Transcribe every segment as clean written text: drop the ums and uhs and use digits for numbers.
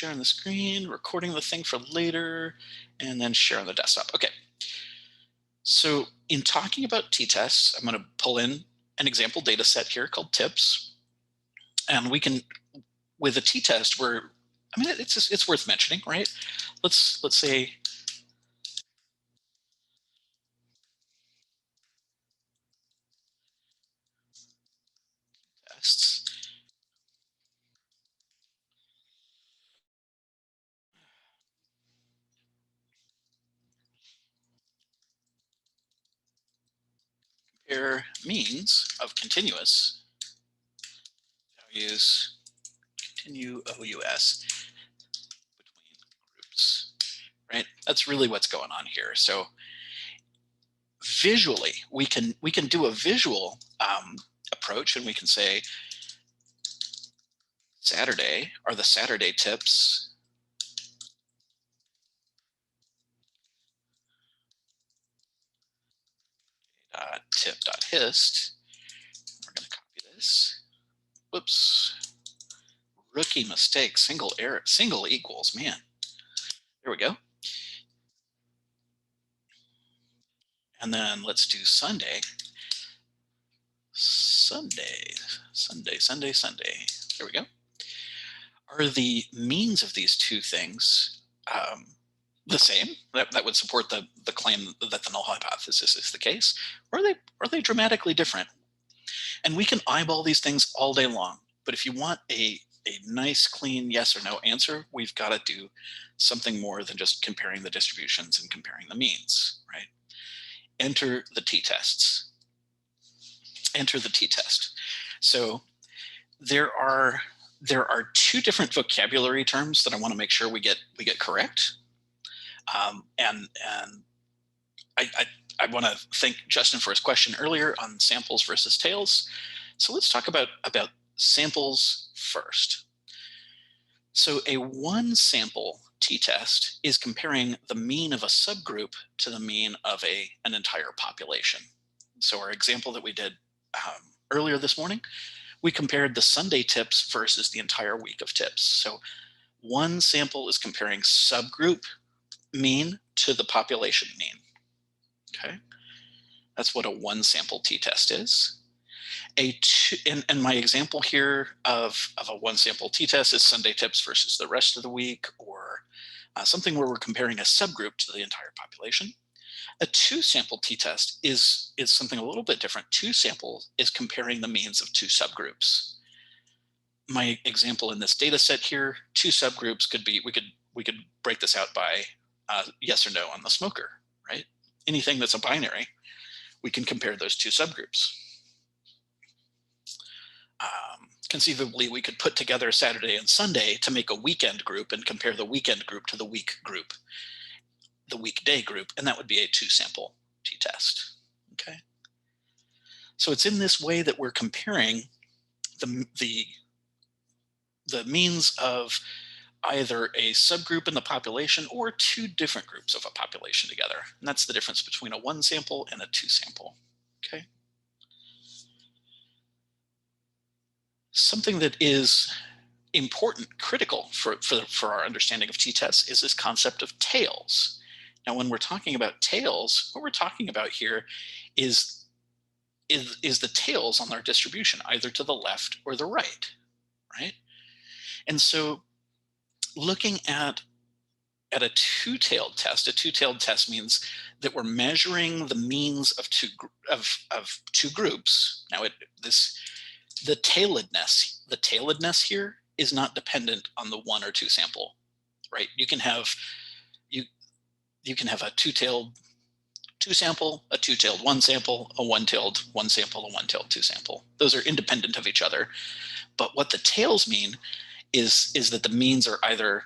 sharing the screen, recording the thing for later, and then share on the desktop. Okay. So in talking about t-tests, I'm going to pull in an example data set here called tips. And we can, with a t-test, it's worth mentioning, right? Let's say tests. Compare means of continuous values, continue OUS between groups, right? That's really what's going on here. So visually, we can do a visual approach, and we can say Saturday are the Saturday tips tip.hist. We're going to copy this. Whoops. Rookie mistake, single error, single equals, man. There we go. And then let's do Sunday. Sunday. There we go. Are the means of these two things the same? That would support the claim that the null hypothesis is the case. Or are they dramatically different? And we can eyeball these things all day long. But if you want a nice, clean yes or no answer, we've got to do something more than just comparing the distributions and comparing the means, right? Enter the t-tests. Enter the t-test. So there are two different vocabulary terms that I want to make sure we get correct. And I want to thank Justin for his question earlier on samples versus tails. So let's talk about samples first. So a one sample t-test is comparing the mean of a subgroup to the mean of an entire population. So our example that we did earlier this morning, we compared the Sunday tips versus the entire week of tips. So one sample is comparing subgroup mean to the population mean. Okay, that's what a one sample t-test is. And my example here of a one sample t-test is Sunday tips versus the rest of the week, or something where we're comparing a subgroup to the entire population. A two sample t-test is something a little bit different. Two sample is comparing the means of two subgroups. My example in this data set here, two subgroups could be, we could break this out by yes or no on the smoker, right? Anything that's a binary, we can compare those two subgroups. Conceivably, we could put together Saturday and Sunday to make a weekend group and compare the weekend group to the week group, the weekday group, and that would be a two sample t-test. Okay. So it's in this way that we're comparing the means of either a subgroup in the population or two different groups of a population together. And that's the difference between a one sample and a two sample. Okay. Something that is important, critical for our understanding of t-tests is this concept of tails. Now, when we're talking about tails, what we're talking about here is the tails on our distribution, either to the left or the right, right? And so looking at a two-tailed test, a two-tailed test means that we're measuring the means of two groups. Now, the tailedness here is not dependent on the one or two sample, right? You can have a two-tailed two sample, a two-tailed one sample, a one-tailed one sample, a one-tailed two sample. Those are independent of each other. But what the tails mean is that the means are either,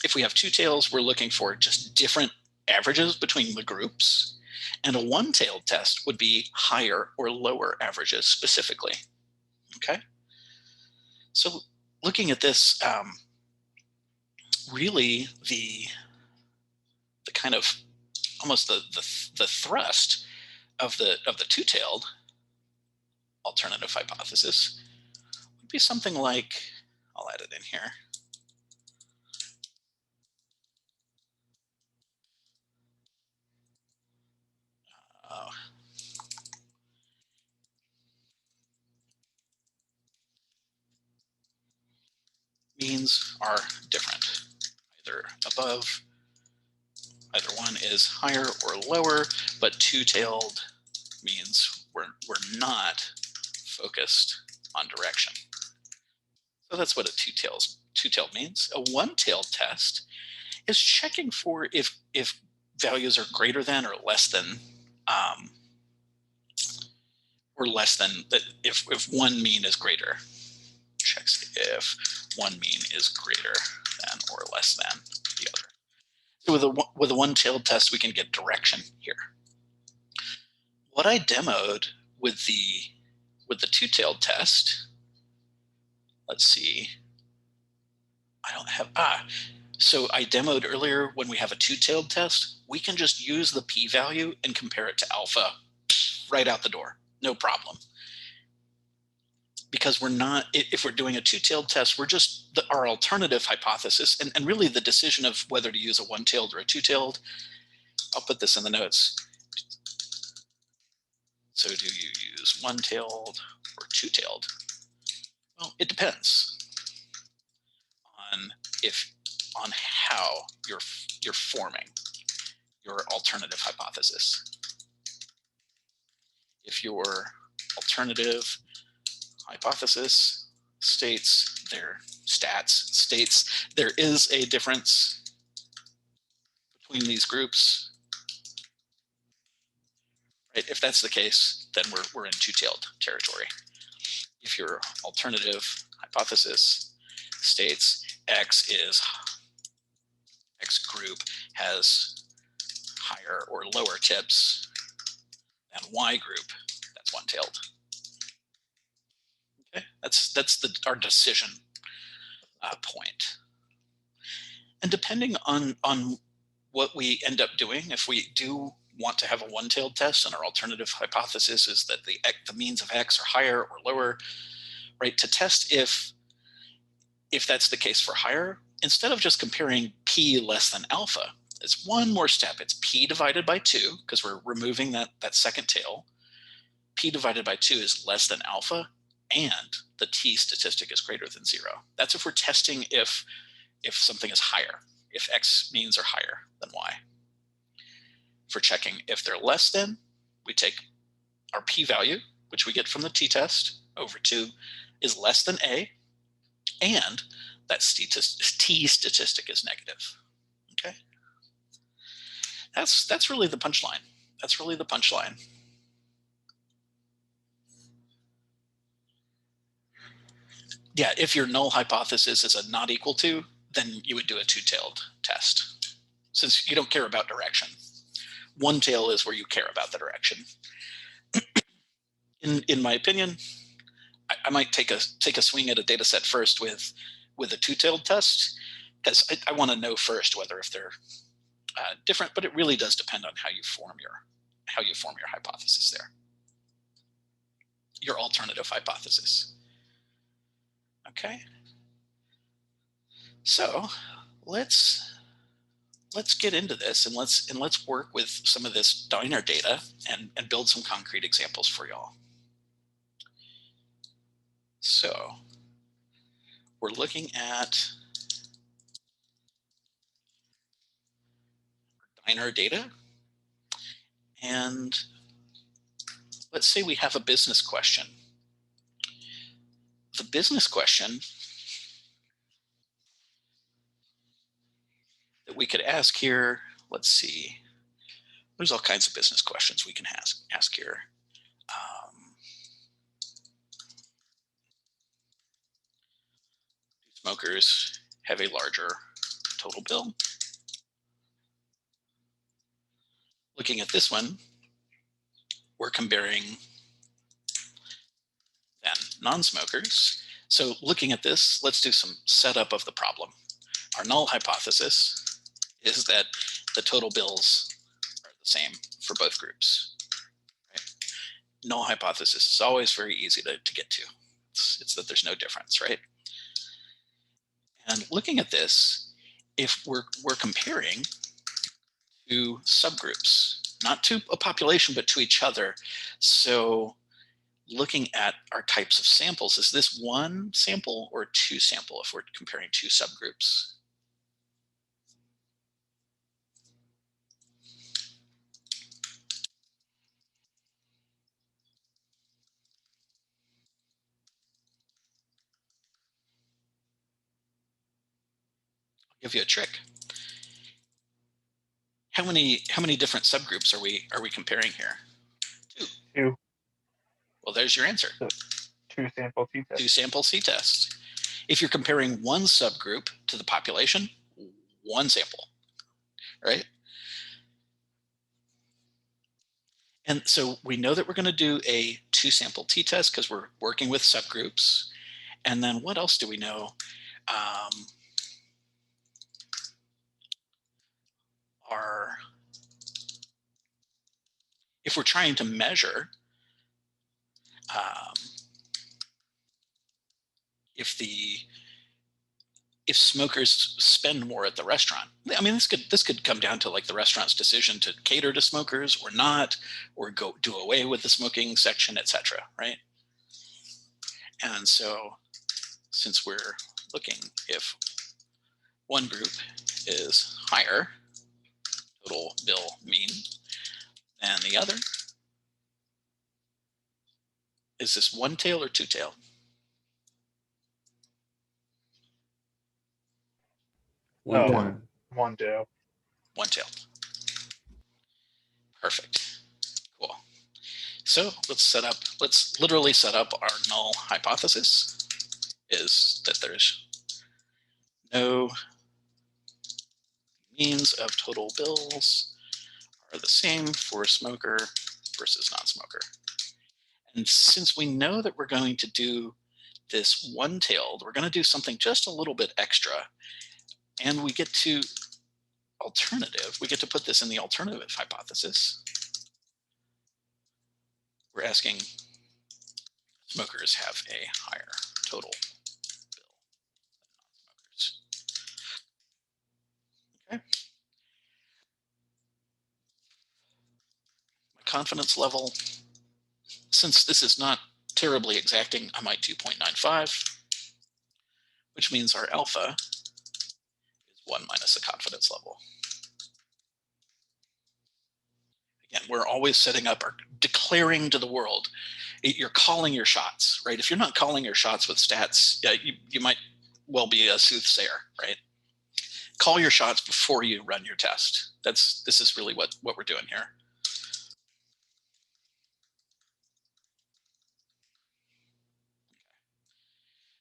if we have two tails, we're looking for just different averages between the groups, and a one-tailed test would be higher or lower averages specifically. Okay, so looking at this, really the kind of almost the thrust of the two-tailed alternative hypothesis would be something like, I'll add it in here. means are different, either above, either one is higher or lower, but two-tailed means we're not focused on direction. So that's what a two-tailed means. A one-tailed test is checking for if values are greater than or less than if one mean is greater. Checks if one mean is greater than or less than the other. So with a one-tailed test, we can get direction here. What I demoed with the two-tailed test, let's see, I don't have, so I demoed earlier when we have a two-tailed test, we can just use the p-value and compare it to alpha right out the door, no problem. Because we're not, if we're doing a two-tailed test, we're just, our alternative hypothesis, and really the decision of whether to use a one-tailed or a two-tailed, I'll put this in the notes. So do you use one-tailed or two-tailed? Well, it depends on how you're forming your alternative hypothesis. If your alternative hypothesis states there is a difference between these groups, right? If that's the case, then we're in two-tailed territory. If your alternative hypothesis states X group has higher or lower tips than Y group, that's one-tailed. Okay, that's our decision point. And depending on what we end up doing, if we do want to have a one-tailed test and our alternative hypothesis is that the means of X are higher or lower, right? To test if that's the case for higher, instead of just comparing p less than alpha, it's one more step. It's p divided by 2, because we're removing that second tail. P divided by 2 is less than alpha, and the t statistic is greater than 0. That's if we're testing if something is higher, if X means are higher than Y. For checking if they're less than, we take our p-value, which we get from the t-test, over 2 is less than A, and that t statistic is negative. Okay, that's really the punchline. That's really the punchline. Yeah, if your null hypothesis is a not equal to, then you would do a two-tailed test, since you don't care about direction. One tail is where you care about the direction. In my opinion, I might take a swing at a data set first with a two-tailed test, because I want to know first whether if they're different, but it really does depend on how you form your hypothesis there, your alternative hypothesis. Okay, so let's get into this, and let's work with some of this Diner data and build some concrete examples for y'all. So we're looking at Diner data, and let's say we have a business question. The business question that we could ask here, let's see, there's all kinds of business questions we can ask here. Do smokers have a larger total bill? Looking at this one, we're comparing then non-smokers. So looking at this, let's do some setup of the problem. Our null hypothesis is that the total bills are the same for both groups. Right? Null hypothesis is always very easy to get to. It's that there's no difference, right? And looking at this, if we're comparing two subgroups, not to a population, but to each other. So looking at our types of samples, is this one sample or two sample if we're comparing two subgroups? I'll give you a trick. How many different subgroups are we comparing here? Two. Well, there's your answer. So two sample t-test. Two sample t-test. If you're comparing one subgroup to the population, one sample, right? And so we know that we're going to do a two sample t-test because we're working with subgroups. And then what else do we know? If we're trying to measure if smokers spend more at the restaurant. I mean, this could come down to like the restaurant's decision to cater to smokers or not, or go do away with the smoking section, etc. Right? And so, since we're looking if one group is higher total bill mean than the other, is this one tail or two tail? One. One tail. One tail. Perfect. Cool. So let's literally set up our null hypothesis is that there's no means of total bills are the same for smoker versus non-smoker. And since we know that we're going to do this one-tailed, we're going to do something just a little bit extra. And we get to alternative. We get to put this in the alternative hypothesis. We're asking smokers have a higher total bill than non-smokers. Okay. My confidence level, since this is not terribly exacting, I might do 0.95, which means our alpha is 1 minus the confidence level. Again, we're always setting up or declaring to the world, you're calling your shots, right? If you're not calling your shots with stats, you might well be a soothsayer, right? Call your shots before you run your test. This is really what we're doing here.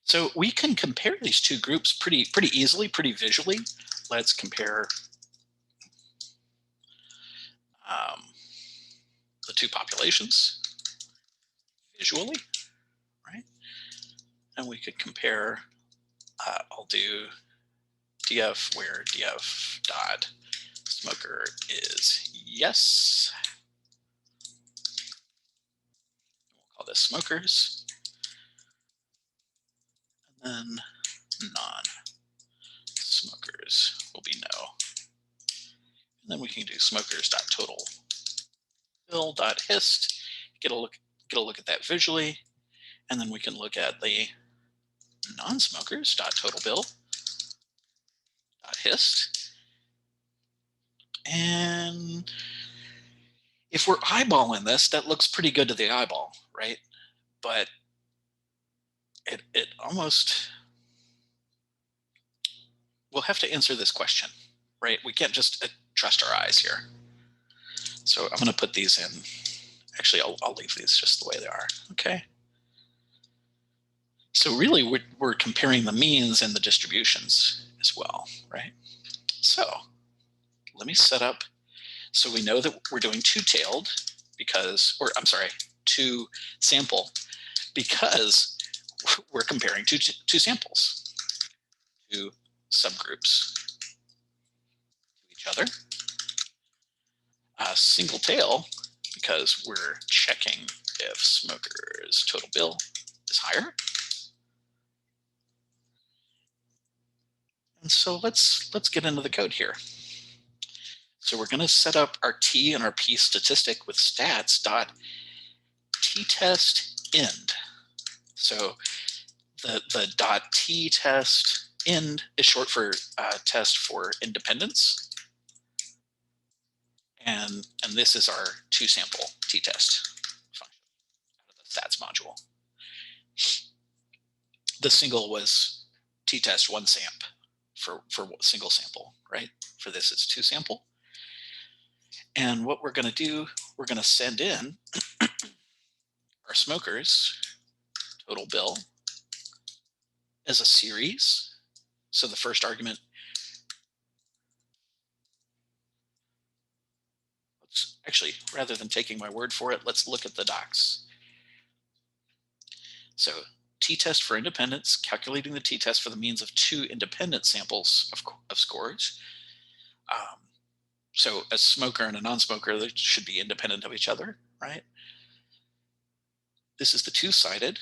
So we can compare these two groups pretty easily, pretty visually. Let's compare the two populations visually, right? And we could compare, I'll do df where df dot smoker is yes. We'll call this smokers. And then non-smokers will be no. And then we can do smokers.total bill.hist, get a look at that visually, and then we can look at the non-smokers.total bill.hist. And if we're eyeballing this, that looks pretty good to the eyeball, right? But it almost, we'll have to answer this question, right? We can't just trust our eyes here. So I'm going to put these in. Actually, I'll leave these just the way they are. Okay. So really, we're comparing the means and the distributions as well, right? So let me set up. So we know that we're doing two-tailed because, or I'm sorry, two sample because we're comparing two samples, two subgroups to each other. Single tail because we're checking if smokers' total bill is higher. And so let's get into the code here. So we're going to set up our T and our P statistic with stats dot t-test end. So the dot t-test end is short for test for independence. And this is our 2-sample t-test function out of the stats module. The single was t-test 1samp for single sample, right? For this, it's 2-sample. And what we're going to do, we're going to send in our smokers total bill as a series. So the first argument, actually, rather than taking my word for it, let's look at the docs. So t-test for independence, calculating the t-test for the means of 2 independent samples of scores. So a smoker and a non-smoker, they should be independent of each other, right? This is the two-sided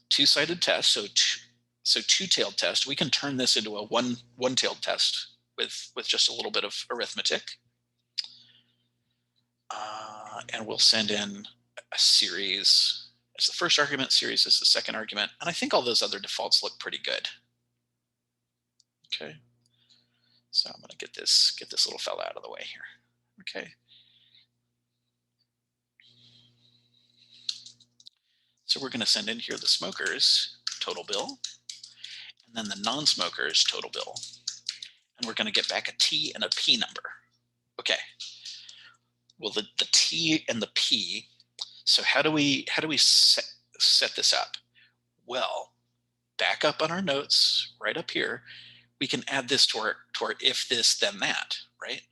test. So two-tailed test. We can turn this into a one-tailed test with just a little bit of arithmetic. And we'll send in a series as the first argument, series as the second argument. And I think all those other defaults look pretty good. Okay. So I'm going to get this little fella out of the way here. Okay. So we're going to send in here the smokers total bill, and then the non-smokers total bill. And we're going to get back a T and a P number. Okay. Well, the T and the P. So how do we set this up? Well, back up on our notes, right up here, we can add this to our if this then that, right?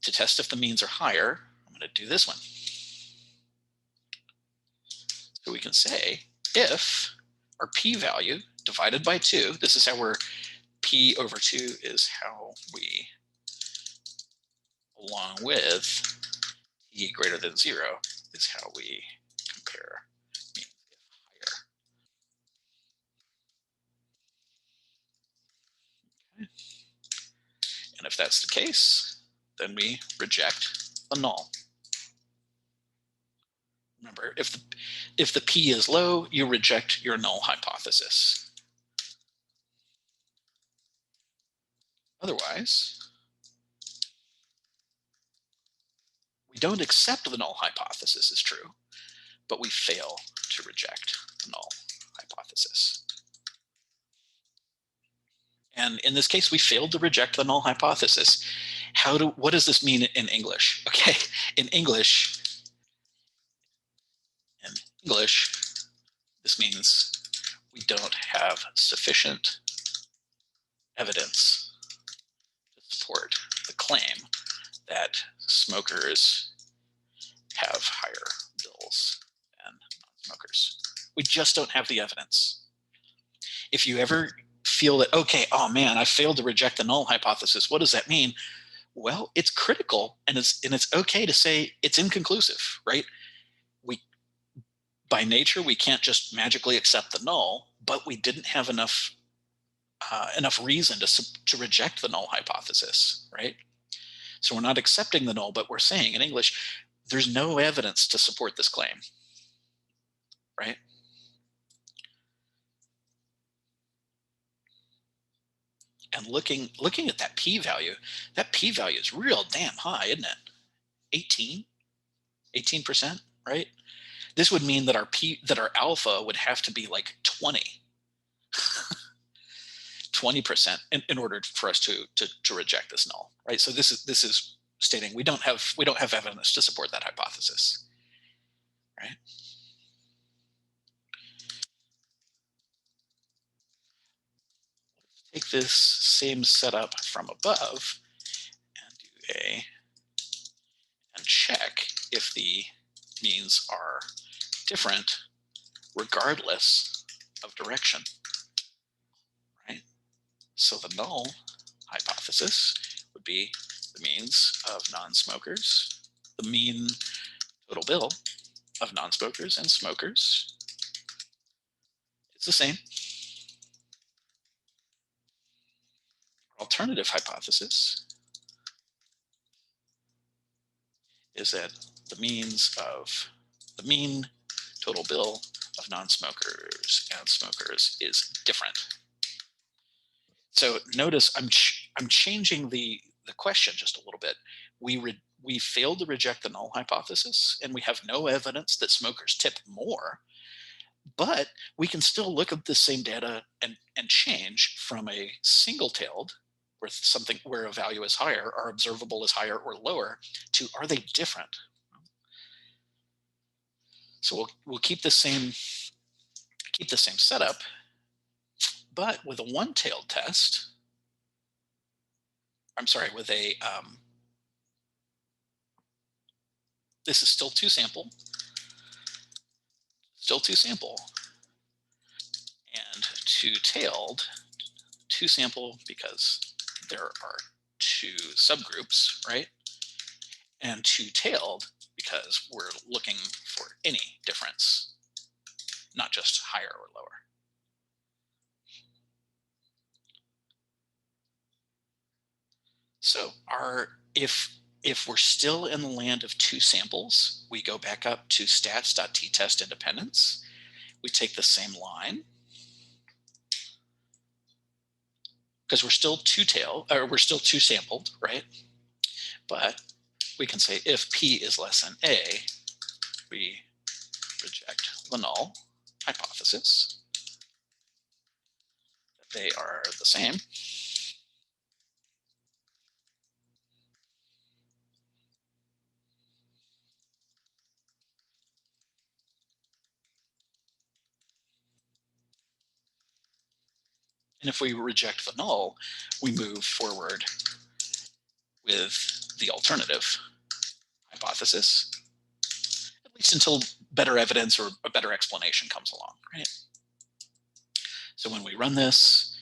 To test if the means are higher, I'm going to do this one. So we can say if our P value divided by 2, this is how we're P over 2 is how we, along with T greater than 0, is how we compare means if higher. Okay. And if that's the case, then we reject the null. Remember, if the P is low, you reject your null hypothesis. Otherwise, we don't accept the null hypothesis as true, but we fail to reject the null hypothesis. And in this case, we failed to reject the null hypothesis. What does this mean in English? Okay, in English, this means we don't have sufficient evidence to support the claim that smokers have higher bills than non-smokers. We just don't have the evidence. If you ever feel that, okay, oh man, I failed to reject the null hypothesis, what does that mean? Well, it's critical, and it's okay to say it's inconclusive, right? By nature, we can't just magically accept the null, but we didn't have enough reason to reject the null hypothesis, right? So we're not accepting the null, but we're saying in English, there's no evidence to support this claim, right? And looking at that p-value is real damn high, isn't it? 18%, right? This would mean that our alpha would have to be like 20% in order for us to reject this null, right? So this is stating we don't have evidence to support that hypothesis, right? Take this same setup from above and check if the means are different regardless of direction, right? So the null hypothesis would be the means of non-smokers, the mean total bill of non-smokers and smokers. It's the same. Alternative hypothesis is that the mean total bill of non-smokers and smokers is different. So notice I'm changing the question just a little bit. We failed to reject the null hypothesis, and we have no evidence that smokers tip more, but we can still look at the same data and change from a single-tailed, where a value is higher, or observable is higher or lower, to are they different? So we'll keep the same setup, but with a one-tailed test, I'm sorry, with a this is still two sample, and two-tailed, two sample because there are two subgroups, right? And two-tailed because we're looking for any difference, not just higher or lower. So if we're still in the land of two samples, we go back up to stats.ttest independence. We take the same line, because we're still we're still two sampled, right? But we can say if P is less than A, we reject the null hypothesis. They are the same. And if we reject the null, we move forward with the alternative hypothesis, at least until better evidence or a better explanation comes along, right? So when we run this,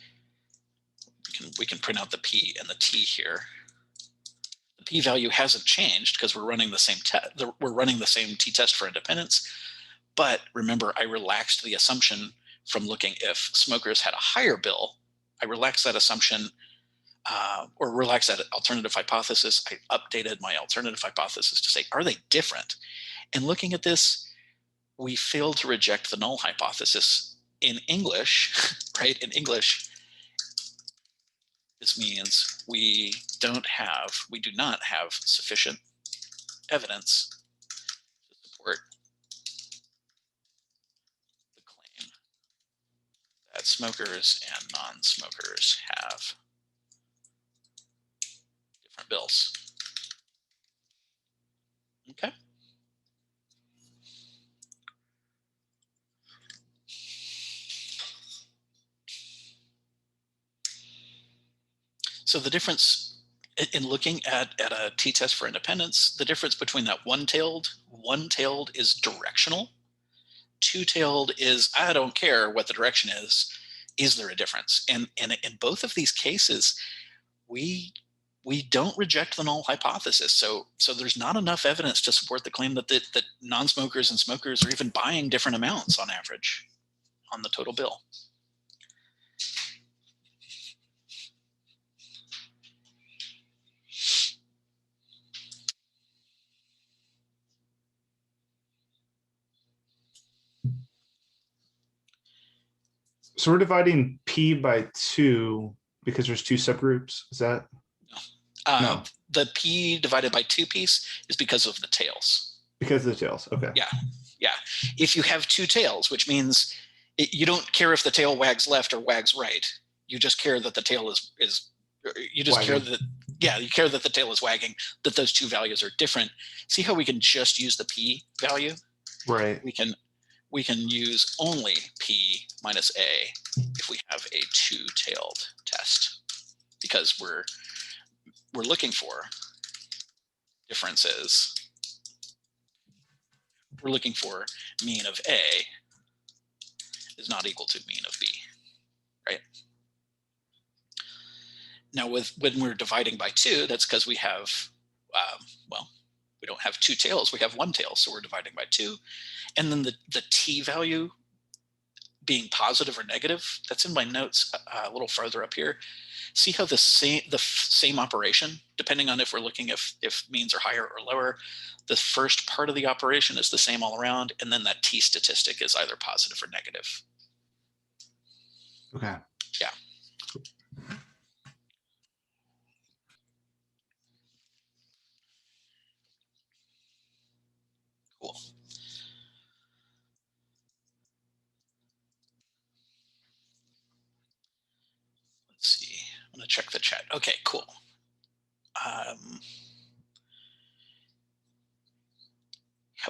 we can print out the P and the T here. The P value hasn't changed because we're running the same t-test for independence. But remember, I relaxed the assumption from looking if smokers had a higher bill. I relaxed that assumption, or relaxed that alternative hypothesis. I updated my alternative hypothesis to say, are they different? And looking at this, we failed to reject the null hypothesis in English, right? In English, this means we do not have sufficient evidence to support the claim that smokers and non-smokers have different bills. Okay. So the difference in looking at a t-test for independence, the difference between that one-tailed is directional. Two-tailed is, I don't care what the direction is. Is there a difference? And in both of these cases, we don't reject the null hypothesis. So there's not enough evidence to support the claim that non-smokers and smokers are even buying different amounts on average on the total bill. So we're dividing P by 2 because there's two subgroups. Is that? No. The P divided by 2 piece is because of the tails. Because of the tails. Okay. Yeah. Yeah. If you have two tails, which means you don't care if the tail wags left or wags right. You just care that the tail is you just wagging. care that, yeah, you care that the tail is wagging, that those two values are different. See how we can just use the P value? Right. We can use only P minus A if we have a two-tailed test, because we're looking for differences. We're looking for mean of A is not equal to mean of B, right? Now, when we're dividing by 2, that's because we have, well, we don't have two tails, we have one tail, so we're dividing by 2. And then the T value, being positive or negative. That's in my notes a little farther up here. See how the same operation, depending on if we're looking if means are higher or lower, the first part of the operation is the same all around, and then that t statistic is either positive or negative. Okay. Yeah. Cool. Let's see. I'm going to check the chat. Okay, cool. How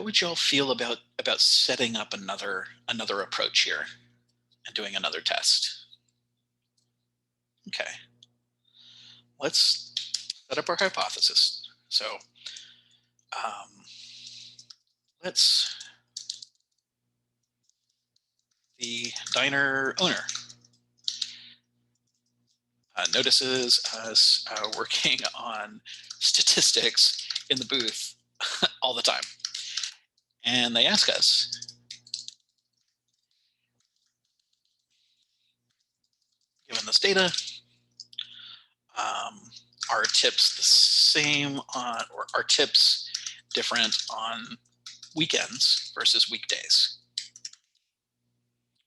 would y'all feel about setting up another approach here and doing another test? Okay. Let's set up our hypothesis. So let's the diner owner notices us working on statistics in the booth all the time. And they ask us, given this data, are tips the same on, or are tips different on weekends versus weekdays?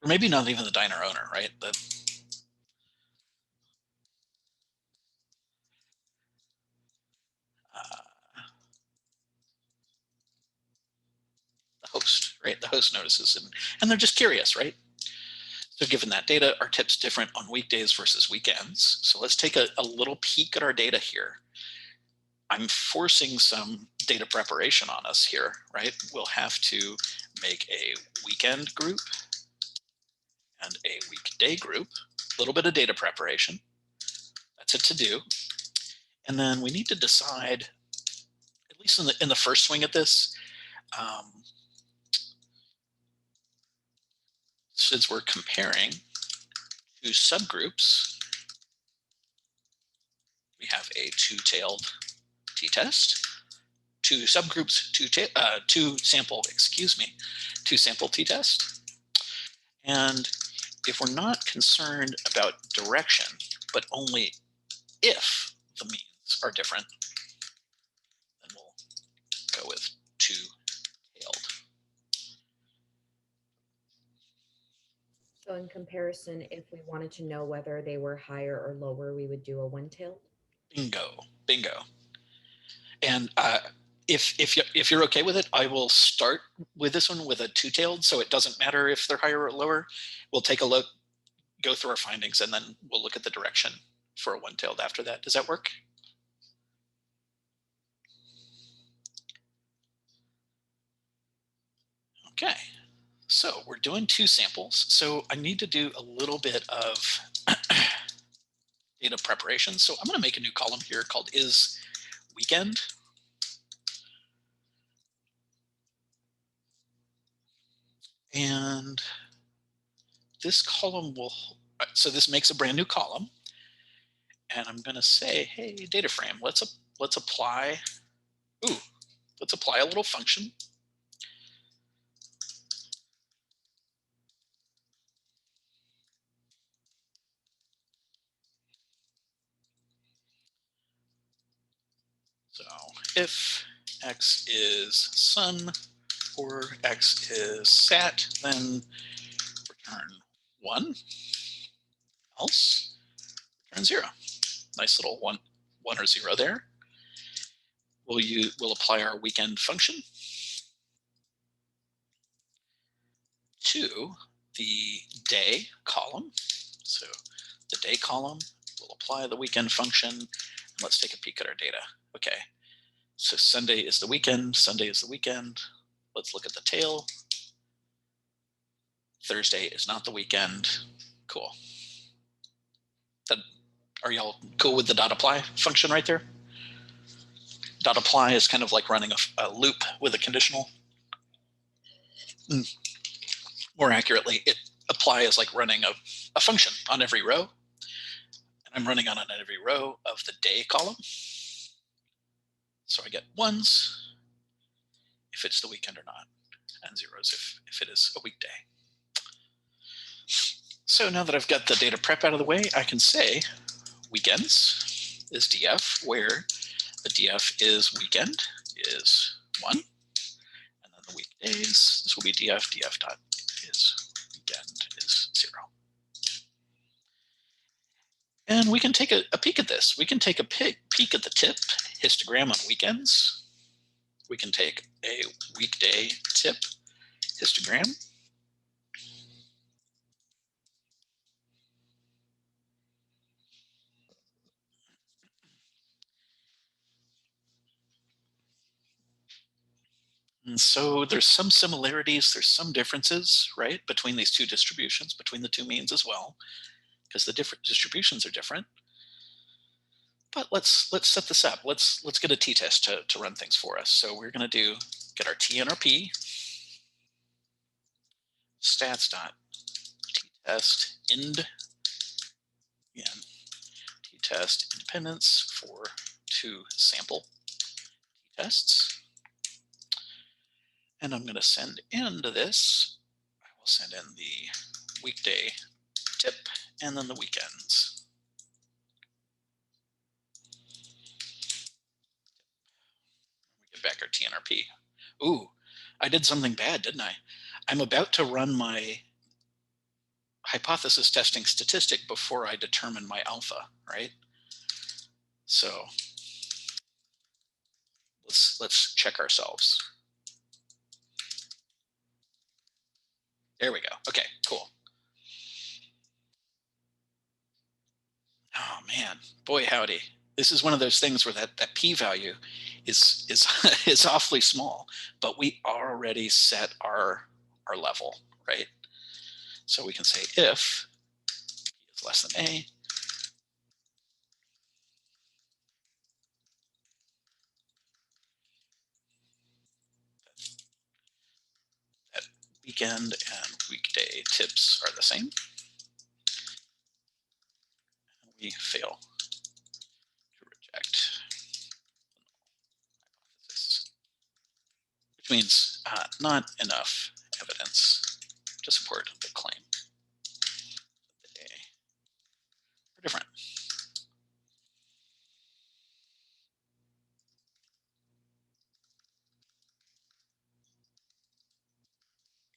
Or maybe not even the diner owner, right? The host, right? The host notices, and they're just curious, right? So given that data, are tips different on weekdays versus weekends? So let's take a little peek at our data here. I'm forcing some data preparation on us here, right? We'll have to make a weekend group and a weekday group, a little bit of data preparation. That's a to-do. And then we need to decide, at least in the first swing at this, since we're comparing two subgroups, we have a two-tailed t-test, two subgroups, two sample t-test. And if we're not concerned about direction, but only if the means are different, then we'll go with two-tailed. So in comparison, if we wanted to know whether they were higher or lower, we would do a one-tailed? Bingo, bingo. And if you're okay with it, I will start with this one with a two-tailed, so it doesn't matter if they're higher or lower. We'll take a look, go through our findings, and then we'll look at the direction for a one-tailed after that. Does that work? Okay, so we're doing two samples. So I need to do a little bit of data preparation. So I'm going to make a new column here called is weekend. And this column will, so this makes a brand new column. And I'm going to say, hey, data frame, let's apply a little function. So if x is sun or x is sat, then return 1, else return 0. Nice little one or 0 there. We'll apply our weekend function to the day column. So the day column, we'll apply the weekend function. And let's take a peek at our data. Okay, so Sunday is the weekend, Sunday is the weekend. Let's look at the tail. Thursday is not the weekend. Cool. Are y'all cool with the dot apply function right there? Dot apply is kind of like running a loop with a conditional. More accurately, apply is like running a function on every row. And I'm running on every row of the day column. So I get 1s if it's the weekend or not, and 0s if it is a weekday. So now that I've got the data prep out of the way, I can say weekends is df, where the df is weekend is 1. And then the weekdays, this will be df dot is weekend is 0. And we can take a peek at this. We can take a peek at the tip histogram on weekends. We can take a weekday tip histogram. And so there's some similarities, there's some differences, right, between these two distributions, between the two means as well, because the different distributions are different. But let's set this up. Let's get a t-test to run things for us. So we're going to get our t and our p, stats.t-test ind, again, t-test independence for 2 sample t-tests. And I'm going to send into this, I will send in the weekday tip and then the weekends. We get back our T and our P. Ooh, I did something bad, didn't I? I'm about to run my hypothesis testing statistic before I determine my alpha, right? So let's check ourselves. There we go. Okay, cool. Oh man, boy howdy. This is one of those things where that p-value is is awfully small, but we already set our level, right? So we can say if p is less than a, that weekend and weekday tips are the same. We fail to reject hypothesis, which means not enough evidence to support the claim. They are different.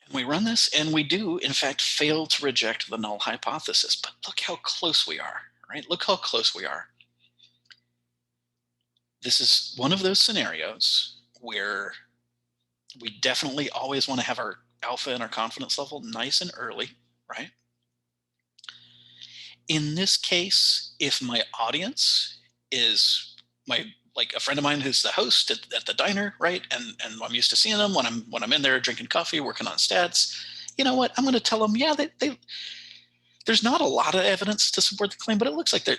And we run this, and we do, in fact, fail to reject the null hypothesis. But look how close we are, right? Look how close we are. This is one of those scenarios where we definitely always want to have our alpha and our confidence level nice and early, right? In this case, if my audience is like a friend of mine who's the host at the diner, right? And I'm used to seeing them when I'm in there drinking coffee, working on stats. You know what? I'm going to tell them, yeah, there's not a lot of evidence to support the claim, but it looks like there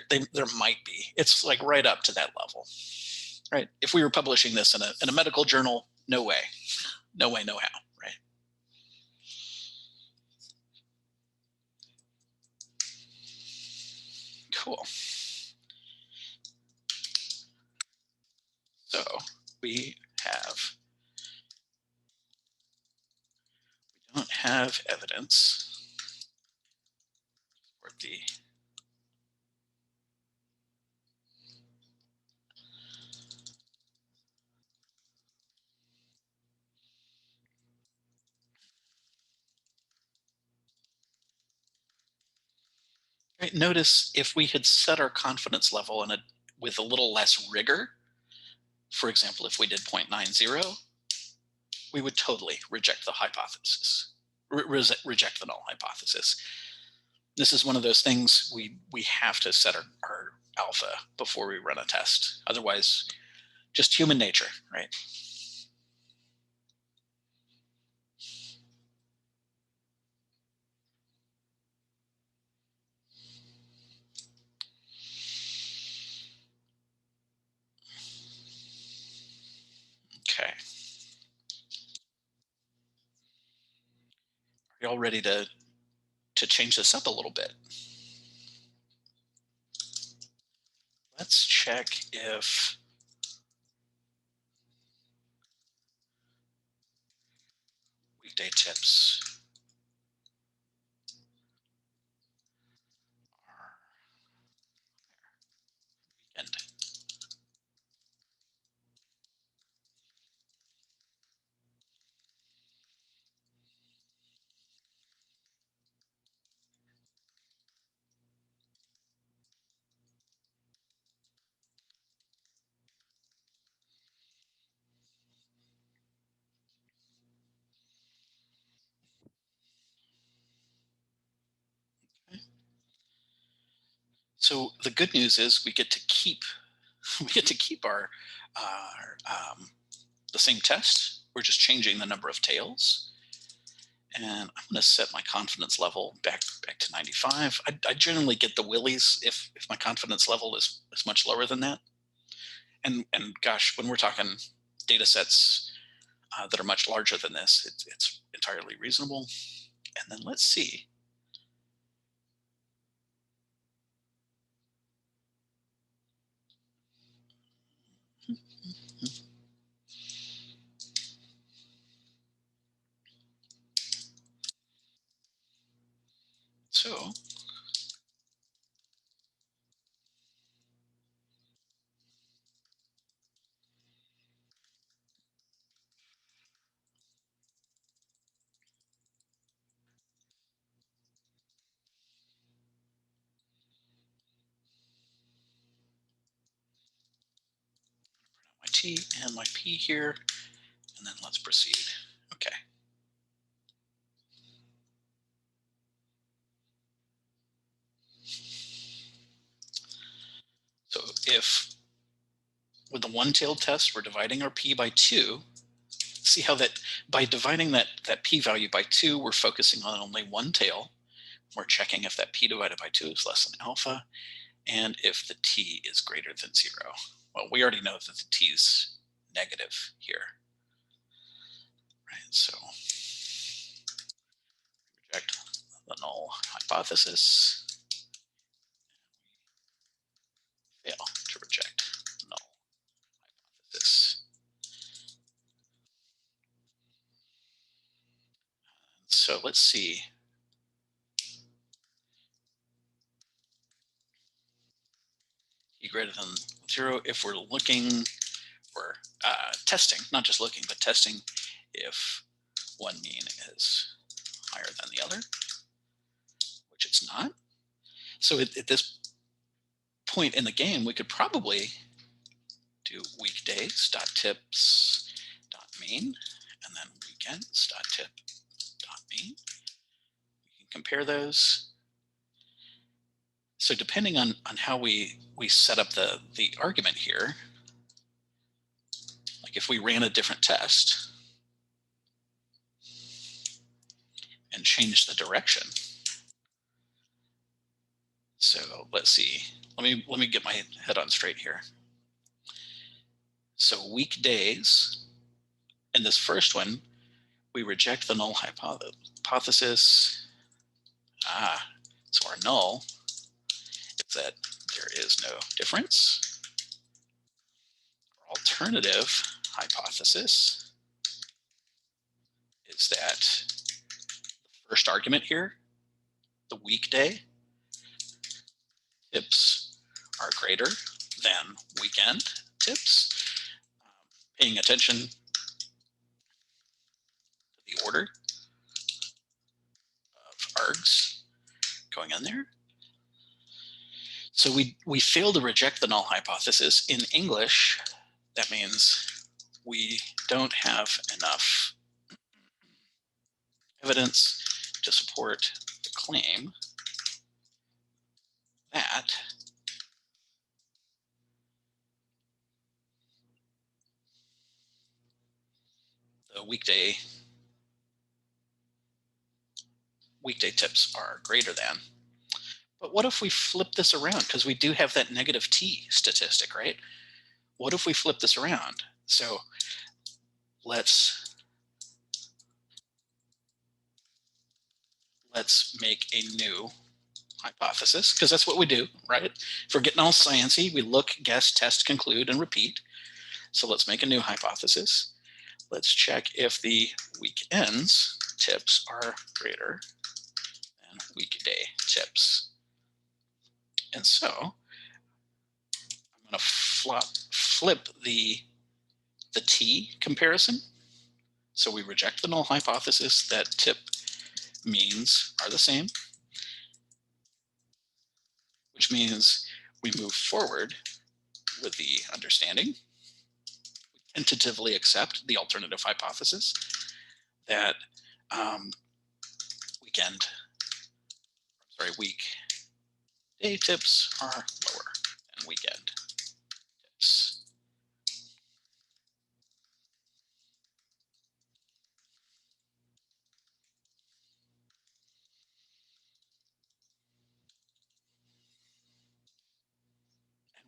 might be. It's like right up to that level, right? If we were publishing this in a medical journal, no way, no way, no how, right? Cool. So we don't have evidence for the right. Notice if we had set our confidence level with a little less rigor, for example, if we did 0.90, we would totally reject the hypothesis, reject the null hypothesis. This is one of those things we have to set our alpha before we run a test. Otherwise, just human nature, right? Okay. Are you all ready to change this up a little bit? Let's check if weekday tips So the good news is we get to keep our the same test. We're just changing the number of tails. And I'm going to set my confidence level back to 95. I generally get the willies if my confidence level is much lower than that. And gosh, when we're talking data sets that are much larger than this, it's entirely reasonable. And then let's see. So my T and my P here, and then let's proceed. Okay. So if with the one-tailed test, we're dividing our P by 2, see how that by dividing that P-value by 2, we're focusing on only one tail. We're checking if that P divided by 2 is less than alpha, and if the T is greater than 0. Well, we already know that the T is negative here. Right, so reject the null hypothesis. Fail to reject null hypothesis. So let's see. P greater than 0 if we're looking for testing, not just looking, but testing if one mean is higher than the other, which it's not. So at this point in the game, we could probably do weekdays.tips.mean and then weekends.tip.mean. We can compare those. So depending on how we set up the argument here, like if we ran a different test and changed the direction. So let's see. Let me get my head on straight here. So weekdays, in this first one, we reject the null hypothesis. So our null is that there is no difference. Our alternative hypothesis is that the first argument here, the weekday, tips are greater than weekend tips. Paying attention to the order of args going in there. So we fail to reject the null hypothesis. In English, that means we don't have enough evidence to support the claim that the weekday tips are greater than. But what if we flip this around? Because we do have that negative T statistic, right? What if we flip this around? So let's make a new hypothesis, because that's what we do, right? If we're getting all sciencey, we look, guess, test, conclude, and repeat. So let's make a new hypothesis. Let's check if the weekends tips are greater than weekday tips. And so I'm going to flip the T comparison. So we reject the null hypothesis that tip means are the same, which means we move forward with the understanding. We tentatively accept the alternative hypothesis that week Day tips are lower than weekend tips.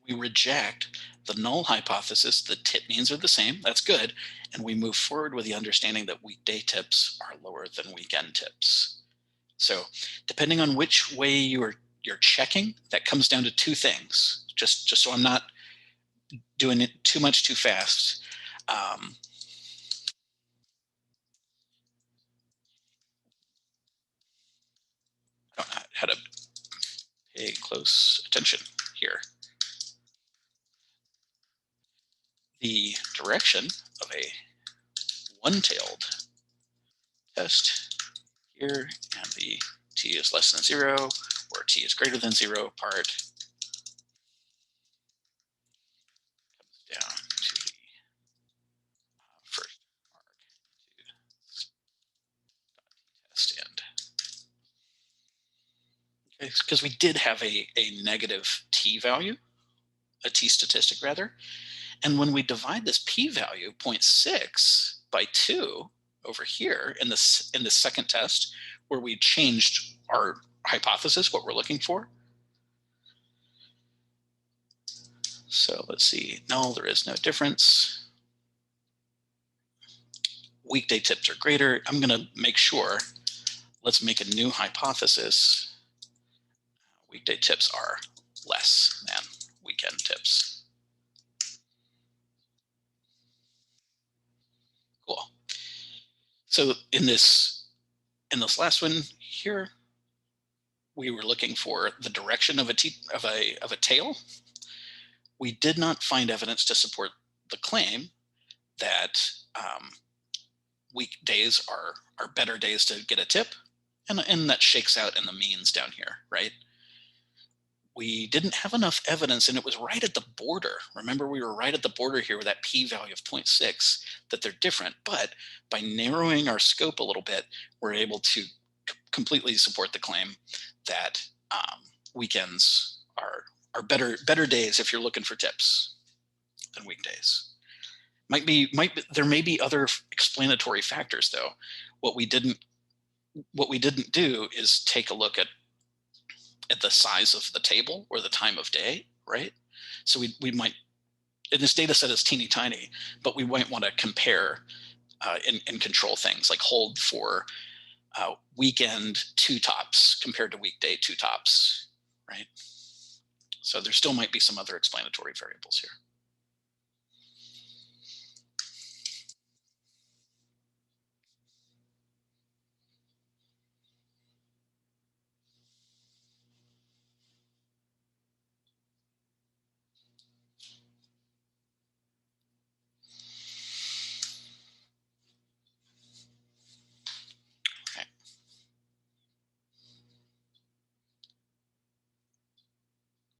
We reject the null hypothesis. The tip means are the same. That's good. And we move forward with the understanding that weekday tips are lower than weekend tips. So depending on which way you're checking, that comes down to two things. Just so I'm not doing it too much too fast. I don't know how to pay close attention here. The direction of a one-tailed test here, and the t is less than 0 or t is greater than 0 part comes down to the first arg to test end. Okay, because we did have a negative t value, a t statistic rather, and when we divide this p-value 0.6 by 2 over here in the second test, where we changed our hypothesis, what we're looking for. So let's see. No, there is no difference. Weekday tips are greater. I'm going to make sure. Let's make a new hypothesis. Weekday tips are less than weekend tips. Cool. So in this last one here, we were looking for the direction of a tail. We did not find evidence to support the claim that weekdays are better days to get a tip, and that shakes out in the means down here, right? We didn't have enough evidence, and it was right at the border. Remember, we were right at the border here with that p-value of 0.6, that they're different. But by narrowing our scope a little bit, we're able to completely support the claim that weekends are better days if you're looking for tips than weekdays. There may be other explanatory factors though. What we didn't do is take a look at the size of the table or the time of day, right? So we might, and this data set is teeny tiny, but we might want to compare and control things, like hold for weekend 2 tops compared to weekday 2 tops, right? So there still might be some other explanatory variables here.